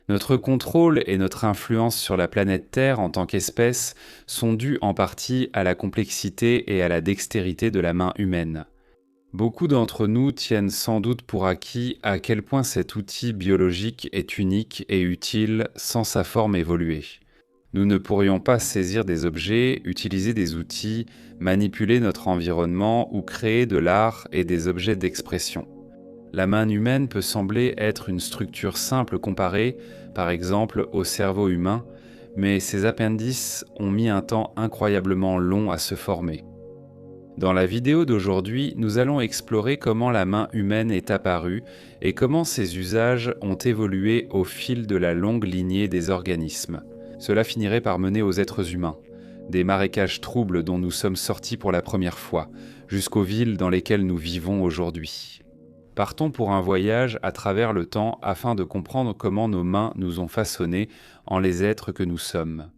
Notre contrôle et notre influence sur la planète Terre en tant qu'espèce sont dus en partie à la complexité et à la dextérité de la main humaine. Beaucoup d'entre nous tiennent sans doute pour acquis à quel point cet outil biologique est unique et utile sans sa forme évoluée. Nous ne pourrions pas saisir des objets, utiliser des outils, manipuler notre environnement ou créer de l'art et des objets d'expression. La main humaine peut sembler être une structure simple comparée, par exemple, au cerveau humain, mais ces appendices ont mis un temps incroyablement long à se former. Dans la vidéo d'aujourd'hui, nous allons explorer comment la main humaine est apparue et comment ses usages ont évolué au fil de la longue lignée des organismes. Cela finirait par mener aux êtres humains, des marécages troubles dont nous sommes sortis pour la première fois, jusqu'aux villes dans lesquelles nous vivons aujourd'hui. Partons pour un voyage à travers le temps afin de comprendre comment nos mains nous ont façonnés en les êtres que nous sommes.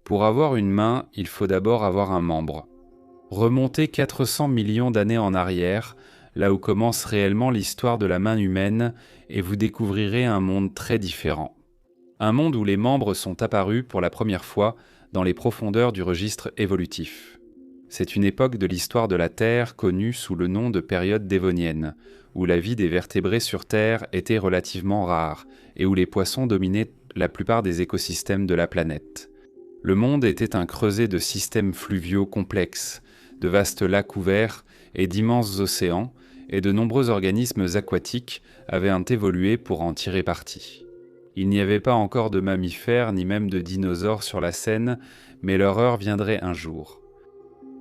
Pour avoir une main, il faut d'abord avoir un membre. Remontez 400 millions d'années en arrière, là où commence réellement l'histoire de la main humaine, et vous découvrirez un monde très différent. Un monde où les membres sont apparus pour la première fois dans les profondeurs du registre évolutif. C'est une époque de l'histoire de la Terre connue sous le nom de période dévonienne, où la vie des vertébrés sur Terre était relativement rare et où les poissons dominaient la plupart des écosystèmes de la planète. Le monde était un creuset de systèmes fluviaux complexes, de vastes lacs ouverts et d'immenses océans, et de nombreux organismes aquatiques avaient évolué pour en tirer parti. Il n'y avait pas encore de mammifères ni même de dinosaures sur la scène, mais leur heure viendrait un jour.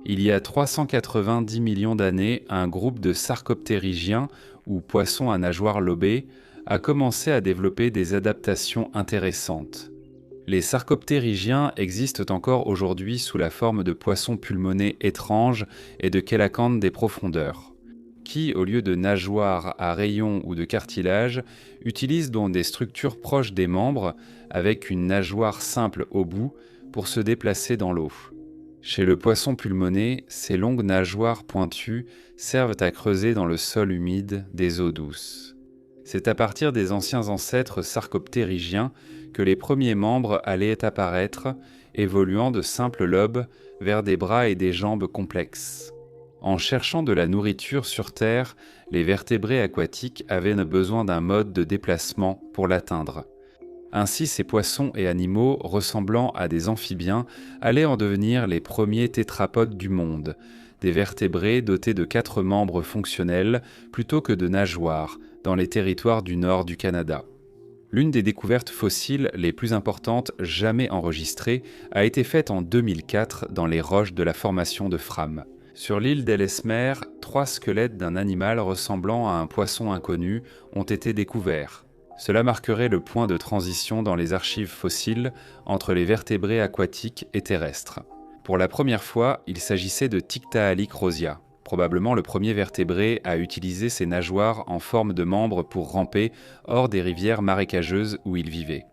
Il y a 390 millions d'années, un groupe de sarcoptérygiens, ou poissons à nageoires lobées, a commencé à développer des adaptations intéressantes. Les sarcoptérygiens existent encore aujourd'hui sous la forme de poissons pulmonés étranges et de chélacantes des profondeurs, qui, au lieu de nageoires à rayons ou de cartilage, utilisent donc des structures proches des membres, avec une nageoire simple au bout, pour se déplacer dans l'eau. Chez le poisson pulmoné, ces longues nageoires pointues servent à creuser dans le sol humide des eaux douces. C'est à partir des anciens ancêtres sarcoptérygiens que les premiers membres allaient apparaître, évoluant de simples lobes vers des bras et des jambes complexes. En cherchant de la nourriture sur Terre, les vertébrés aquatiques avaient besoin d'un mode de déplacement pour l'atteindre. Ainsi, ces poissons et animaux ressemblant à des amphibiens allaient en devenir les premiers tétrapodes du monde, des vertébrés dotés de 4 membres fonctionnels plutôt que de nageoires, dans les territoires du nord du Canada. L'une des découvertes fossiles les plus importantes jamais enregistrées a été faite en 2004 dans les roches de la formation de Fram. Sur l'île d'Ellesmere, 3 squelettes d'un animal ressemblant à un poisson inconnu ont été découverts. Cela marquerait le point de transition dans les archives fossiles entre les vertébrés aquatiques et terrestres. Pour la première fois, il s'agissait de Tiktaalik rosia, probablement le premier vertébré à utiliser ses nageoires en forme de membres pour ramper hors des rivières marécageuses où il vivait.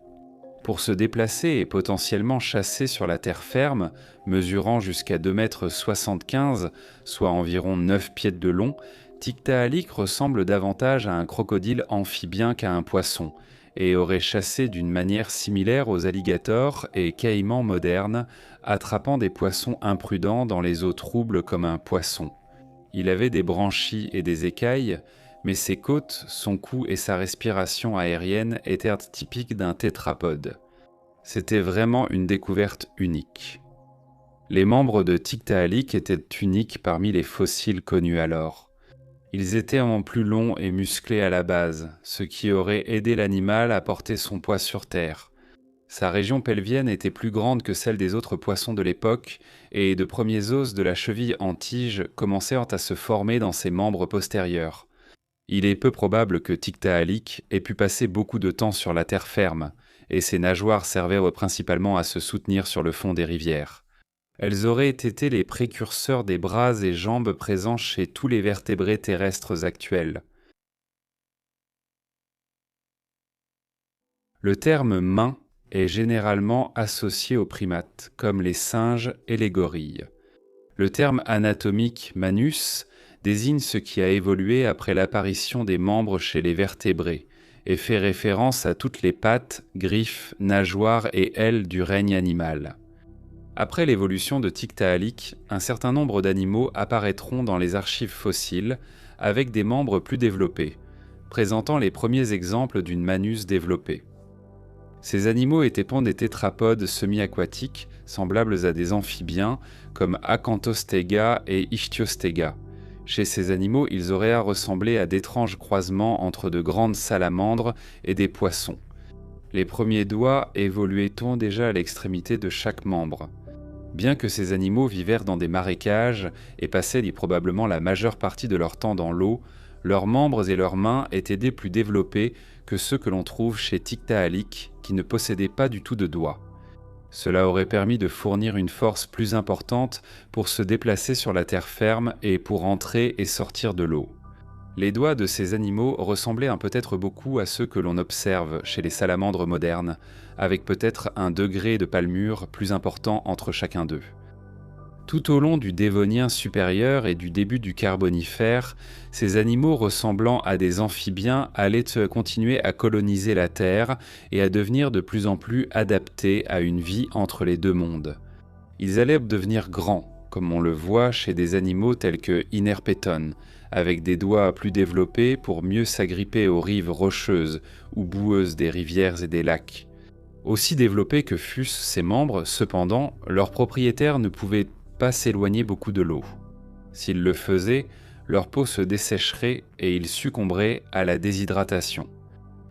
Pour se déplacer et potentiellement chasser sur la terre ferme, mesurant jusqu'à 2,75 m, soit environ 9 pieds de long, Tiktaalik ressemble davantage à un crocodile amphibien qu'à un poisson, et aurait chassé d'une manière similaire aux alligators et caïmans modernes, attrapant des poissons imprudents dans les eaux troubles comme un poisson. Il avait des branchies et des écailles, mais ses côtes, son cou et sa respiration aérienne étaient typiques d'un tétrapode. C'était vraiment une découverte unique. Les membres de Tiktaalik étaient uniques parmi les fossiles connus alors. Ils étaient en plus longs et musclés à la base, ce qui aurait aidé l'animal à porter son poids sur Terre. Sa région pelvienne était plus grande que celle des autres poissons de l'époque, et de premiers os de la cheville en tige commencèrent à se former dans ses membres postérieurs. Il est peu probable que Tiktaalik ait pu passer beaucoup de temps sur la terre ferme, et ses nageoires servaient principalement à se soutenir sur le fond des rivières. Elles auraient été les précurseurs des bras et jambes présents chez tous les vertébrés terrestres actuels. Le terme « main » est généralement associé aux primates, comme les singes et les gorilles. Le terme anatomique « manus » désigne ce qui a évolué après l'apparition des membres chez les vertébrés et fait référence à toutes les pattes, griffes, nageoires et ailes du règne animal. Après l'évolution de Tiktaalik, un certain nombre d'animaux apparaîtront dans les archives fossiles avec des membres plus développés, présentant les premiers exemples d'une manus développée. Ces animaux étaient des tétrapodes semi-aquatiques, semblables à des amphibiens, comme Acanthostega et Ichthyostega. Chez ces animaux, ils auraient à ressembler à d'étranges croisements entre de grandes salamandres et des poissons. Les premiers doigts évoluaient-on déjà à l'extrémité de chaque membre. Bien que ces animaux vivèrent dans des marécages et passaient probablement la majeure partie de leur temps dans l'eau, leurs membres et leurs mains étaient des plus développés que ceux que l'on trouve chez Tiktaalik, qui ne possédaient pas du tout de doigts. Cela aurait permis de fournir une force plus importante pour se déplacer sur la terre ferme et pour entrer et sortir de l'eau. Les doigts de ces animaux ressemblaient peut-être beaucoup à ceux que l'on observe chez les salamandres modernes, avec peut-être un degré de palmure plus important entre chacun d'eux. Tout au long du Dévonien supérieur et du début du Carbonifère, ces animaux ressemblant à des amphibiens allaient continuer à coloniser la Terre et à devenir de plus en plus adaptés à une vie entre les deux mondes. Ils allaient devenir grands, comme on le voit chez des animaux tels que Inerpeton, avec des doigts plus développés pour mieux s'agripper aux rives rocheuses ou boueuses des rivières et des lacs. Aussi développés que fussent ces membres, cependant, leurs propriétaires ne pouvaient pas s'éloigner beaucoup de l'eau. S'ils le faisaient, leur peau se dessécherait et ils succomberaient à la déshydratation.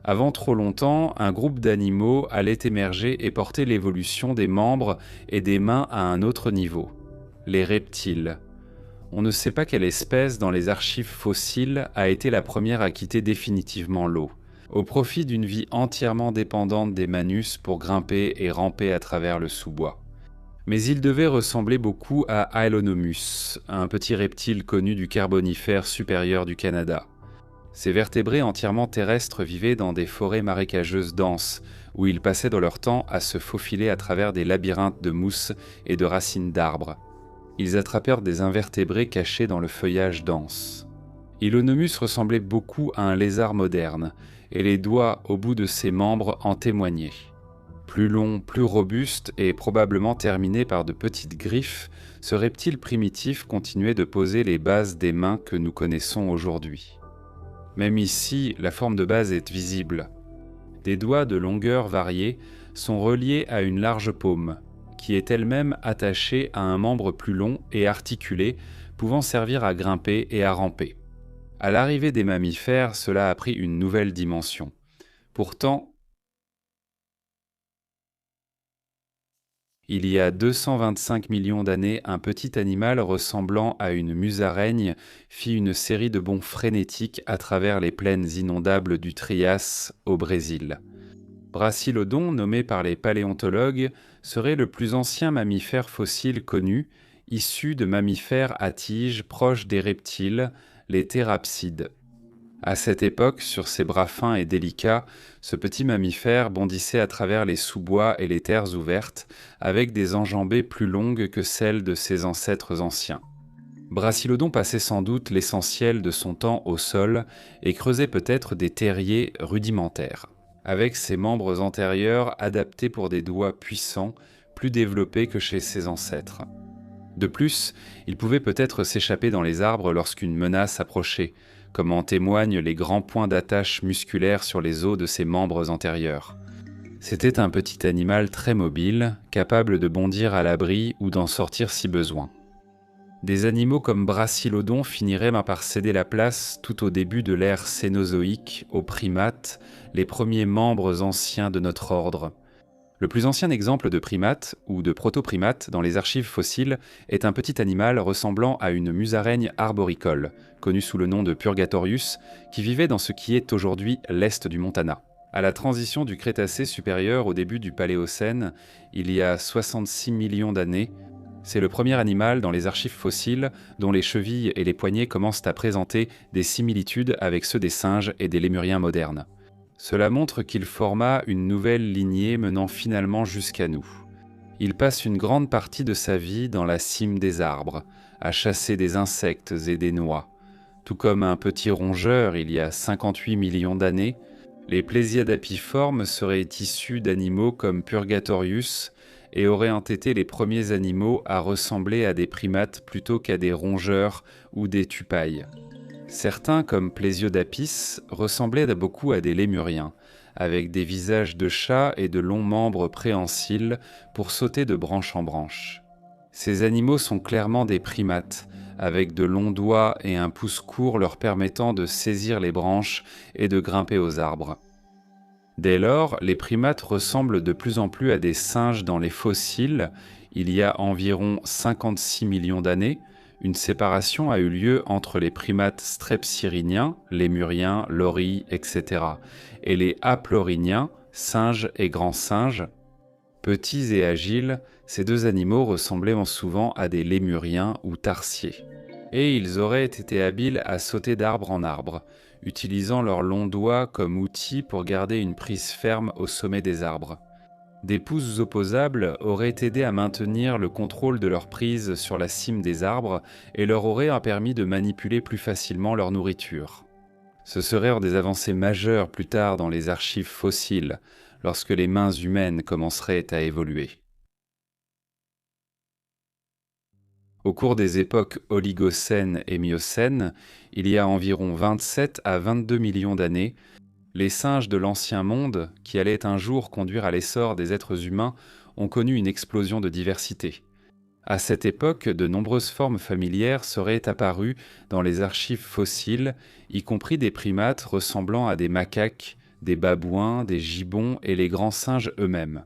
Avant trop longtemps, un groupe d'animaux allait émerger et porter l'évolution des membres et des mains à un autre niveau. Les reptiles. On ne sait pas quelle espèce dans les archives fossiles a été la première à quitter définitivement l'eau, au profit d'une vie entièrement dépendante des manus pour grimper et ramper à travers le sous-bois. Mais il devait ressembler beaucoup à Hylonomus, un petit reptile connu du Carbonifère supérieur du Canada. Ces vertébrés entièrement terrestres vivaient dans des forêts marécageuses denses, où ils passaient dans leur temps à se faufiler à travers des labyrinthes de mousse et de racines d'arbres. Ils attrapèrent des invertébrés cachés dans le feuillage dense. Hylonomus ressemblait beaucoup à un lézard moderne, et les doigts au bout de ses membres en témoignaient. Plus long, plus robuste et probablement terminé par de petites griffes, ce reptile primitif continuait de poser les bases des mains que nous connaissons aujourd'hui. Même ici, la forme de base est visible. Des doigts de longueur variée sont reliés à une large paume, qui est elle-même attachée à un membre plus long et articulé, pouvant servir à grimper et à ramper. À l'arrivée des mammifères, cela a pris une nouvelle dimension. Pourtant, il y a 225 millions d'années, un petit animal ressemblant à une musaraigne fit une série de bonds frénétiques à travers les plaines inondables du Trias au Brésil. Brachylodon, nommé par les paléontologues, serait le plus ancien mammifère fossile connu, issu de mammifères à tiges proches des reptiles, les thérapsides. À cette époque, sur ses bras fins et délicats, ce petit mammifère bondissait à travers les sous-bois et les terres ouvertes, avec des enjambées plus longues que celles de ses ancêtres anciens. Brachylodon passait sans doute l'essentiel de son temps au sol et creusait peut-être des terriers rudimentaires, avec ses membres antérieurs adaptés pour des doigts puissants, plus développés que chez ses ancêtres. De plus, il pouvait peut-être s'échapper dans les arbres lorsqu'une menace approchait, comme en témoignent les grands points d'attache musculaires sur les os de ses membres antérieurs. C'était un petit animal très mobile, capable de bondir à l'abri ou d'en sortir si besoin. Des animaux comme Brachylodon finiraient par céder la place tout au début de l'ère cénozoïque aux primates, les premiers membres anciens de notre ordre. Le plus ancien exemple de primate ou de protoprimate dans les archives fossiles est un petit animal ressemblant à une musaraigne arboricole, connu sous le nom de Purgatorius, qui vivait dans ce qui est aujourd'hui l'est du Montana. À la transition du Crétacé supérieur au début du Paléocène, il y a 66 millions d'années, c'est le premier animal dans les archives fossiles dont les chevilles et les poignets commencent à présenter des similitudes avec ceux des singes et des lémuriens modernes. Cela montre qu'il forma une nouvelle lignée menant finalement jusqu'à nous. Il passe une grande partie de sa vie dans la cime des arbres, à chasser des insectes et des noix, Tout comme un petit rongeur il y a 58 millions d'années, les plésiadapiformes seraient issus d'animaux comme Purgatorius et auraient été les premiers animaux à ressembler à des primates plutôt qu'à des rongeurs ou des tupailles. Certains, comme Plesiodapis, ressemblaient beaucoup à des lémuriens, avec des visages de chats et de longs membres préhensiles pour sauter de branche en branche. Ces animaux sont clairement des primates, avec de longs doigts et un pouce court leur permettant de saisir les branches et de grimper aux arbres. Dès lors, les primates ressemblent de plus en plus à des singes dans les fossiles. Il y a environ 56 millions d'années, une séparation a eu lieu entre les primates strepsirrhiniens, lémuriens, loris, etc., et les aplorhiniens, singes et grands singes. Petits et agiles, ces deux animaux ressemblaient souvent à des lémuriens ou tarsiers. Et ils auraient été habiles à sauter d'arbre en arbre, utilisant leurs longs doigts comme outil pour garder une prise ferme au sommet des arbres. Des pouces opposables auraient aidé à maintenir le contrôle de leur prise sur la cime des arbres et leur auraient permis de manipuler plus facilement leur nourriture. Ce seraient des avancées majeures plus tard dans les archives fossiles, lorsque les mains humaines commenceraient à évoluer. Au cours des époques Oligocène et Miocène, il y a environ 27 à 22 millions d'années, les singes de l'Ancien Monde, qui allaient un jour conduire à l'essor des êtres humains, ont connu une explosion de diversité. À cette époque, de nombreuses formes familières seraient apparues dans les archives fossiles, y compris des primates ressemblant à des macaques, des babouins, des gibbons et les grands singes eux-mêmes.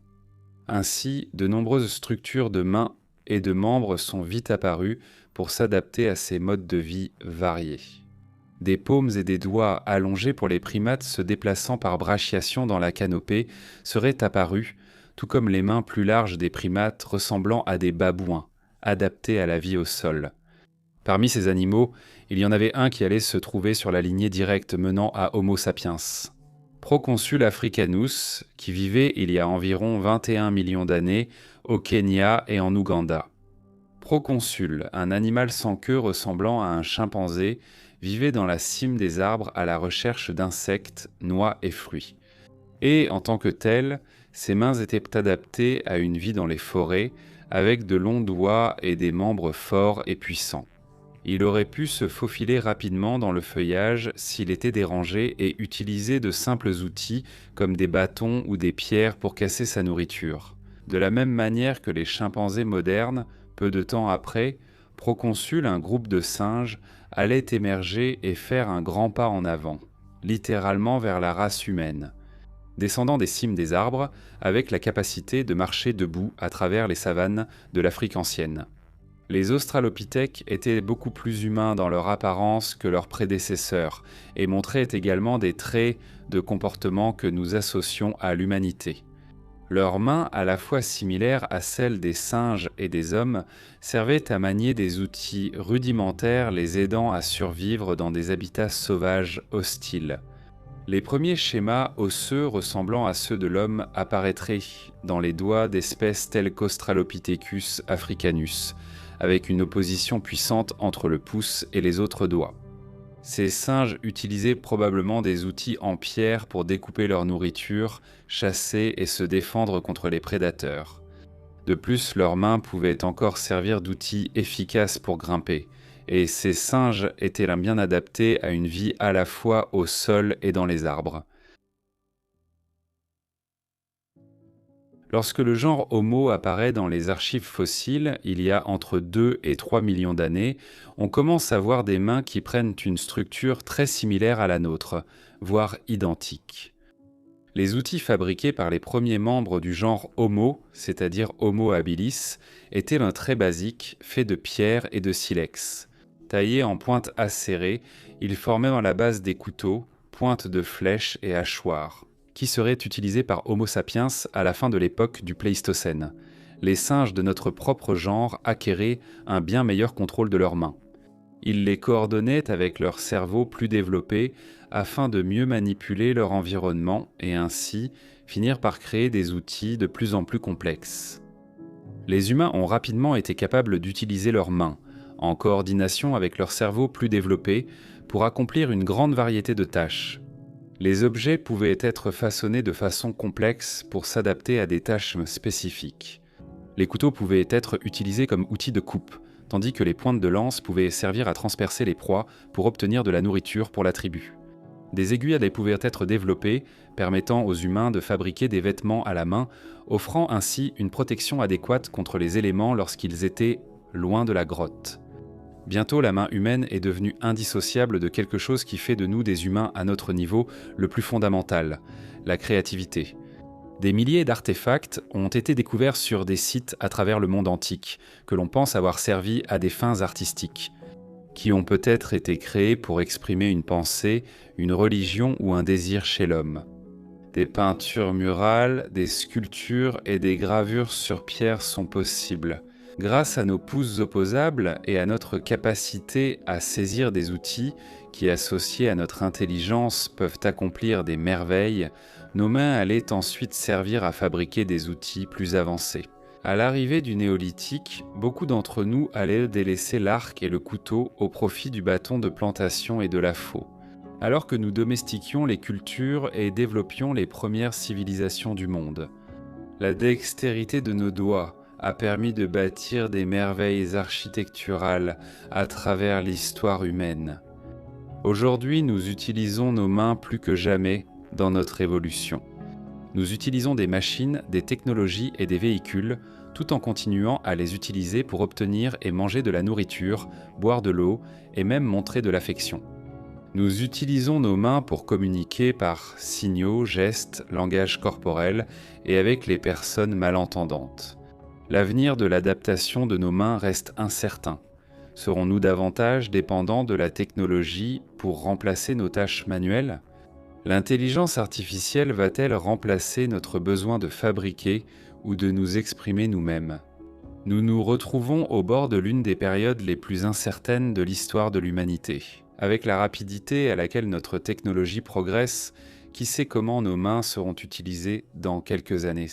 Ainsi, de nombreuses structures de mains et de membres sont vite apparues pour s'adapter à ces modes de vie variés. Des paumes et des doigts allongés pour les primates se déplaçant par brachiation dans la canopée seraient apparus, tout comme les mains plus larges des primates ressemblant à des babouins, adaptés à la vie au sol. Parmi ces animaux, il y en avait un qui allait se trouver sur la lignée directe menant à Homo sapiens. Proconsul africanus, qui vivait il y a environ 21 millions d'années au Kenya et en Ouganda. Proconsul, un animal sans queue ressemblant à un chimpanzé, vivait dans la cime des arbres à la recherche d'insectes, noix et fruits. Et, en tant que tel, ses mains étaient adaptées à une vie dans les forêts, avec de longs doigts et des membres forts et puissants. Il aurait pu se faufiler rapidement dans le feuillage s'il était dérangé et utiliser de simples outils comme des bâtons ou des pierres pour casser sa nourriture. De la même manière que les chimpanzés modernes, peu de temps après, Proconsul, un groupe de singes, allait émerger et faire un grand pas en avant, littéralement vers la race humaine, descendant des cimes des arbres avec la capacité de marcher debout à travers les savanes de l'Afrique ancienne. Les australopithèques étaient beaucoup plus humains dans leur apparence que leurs prédécesseurs et montraient également des traits de comportement que nous associons à l'humanité. Leurs mains, à la fois similaires à celles des singes et des hommes, servaient à manier des outils rudimentaires les aidant à survivre dans des habitats sauvages hostiles. Les premiers schémas osseux ressemblant à ceux de l'homme apparaîtraient dans les doigts d'espèces telles qu'Australopithecus africanus, avec une opposition puissante entre le pouce et les autres doigts. Ces singes utilisaient probablement des outils en pierre pour découper leur nourriture, chasser et se défendre contre les prédateurs. De plus, leurs mains pouvaient encore servir d'outils efficaces pour grimper, et ces singes étaient bien adaptés à une vie à la fois au sol et dans les arbres. Lorsque le genre Homo apparaît dans les archives fossiles, il y a entre 2 et 3 millions d'années, on commence à voir des mains qui prennent une structure très similaire à la nôtre, voire identique. Les outils fabriqués par les premiers membres du genre Homo, c'est-à-dire Homo habilis, étaient très basiques, faits de pierre et de silex. Taillés en pointe acérée, ils formaient dans la base des couteaux, pointes de flèches et hachoirs, qui seraient utilisés par Homo sapiens à la fin de l'époque du Pléistocène. Les singes de notre propre genre acquéraient un bien meilleur contrôle de leurs mains. Ils les coordonnaient avec leur cerveau plus développé afin de mieux manipuler leur environnement et ainsi finir par créer des outils de plus en plus complexes. Les humains ont rapidement été capables d'utiliser leurs mains, en coordination avec leur cerveau plus développé, pour accomplir une grande variété de tâches. Les objets pouvaient être façonnés de façon complexe pour s'adapter à des tâches spécifiques. Les couteaux pouvaient être utilisés comme outils de coupe, tandis que les pointes de lance pouvaient servir à transpercer les proies pour obtenir de la nourriture pour la tribu. Des aiguilles pouvaient être développées, permettant aux humains de fabriquer des vêtements à la main, offrant ainsi une protection adéquate contre les éléments lorsqu'ils étaient loin de la grotte. Bientôt, la main humaine est devenue indissociable de quelque chose qui fait de nous des humains à notre niveau le plus fondamental, la créativité. Des milliers d'artefacts ont été découverts sur des sites à travers le monde antique, que l'on pense avoir servi à des fins artistiques, qui ont peut-être été créés pour exprimer une pensée, une religion ou un désir chez l'homme. Des peintures murales, des sculptures et des gravures sur pierre sont possibles. Grâce à nos pouces opposables et à notre capacité à saisir des outils qui, associés à notre intelligence, peuvent accomplir des merveilles, nos mains allaient ensuite servir à fabriquer des outils plus avancés. À l'arrivée du néolithique, beaucoup d'entre nous allaient délaisser l'arc et le couteau au profit du bâton de plantation et de la faux. Alors que nous domestiquions les cultures et développions les premières civilisations du monde. La dextérité de nos doigts a permis de bâtir des merveilles architecturales à travers l'histoire humaine. Aujourd'hui, nous utilisons nos mains plus que jamais dans notre évolution. Nous utilisons des machines, des technologies et des véhicules, tout en continuant à les utiliser pour obtenir et manger de la nourriture, boire de l'eau et même montrer de l'affection. Nous utilisons nos mains pour communiquer par signaux, gestes, langage corporel et avec les personnes malentendantes. L'avenir de l'adaptation de nos mains reste incertain. Serons-nous davantage dépendants de la technologie pour remplacer nos tâches manuelles ? L'intelligence artificielle va-t-elle remplacer notre besoin de fabriquer ou de nous exprimer nous-mêmes ? Nous nous retrouvons au bord de l'une des périodes les plus incertaines de l'histoire de l'humanité. Avec la rapidité à laquelle notre technologie progresse, qui sait comment nos mains seront utilisées dans quelques années ?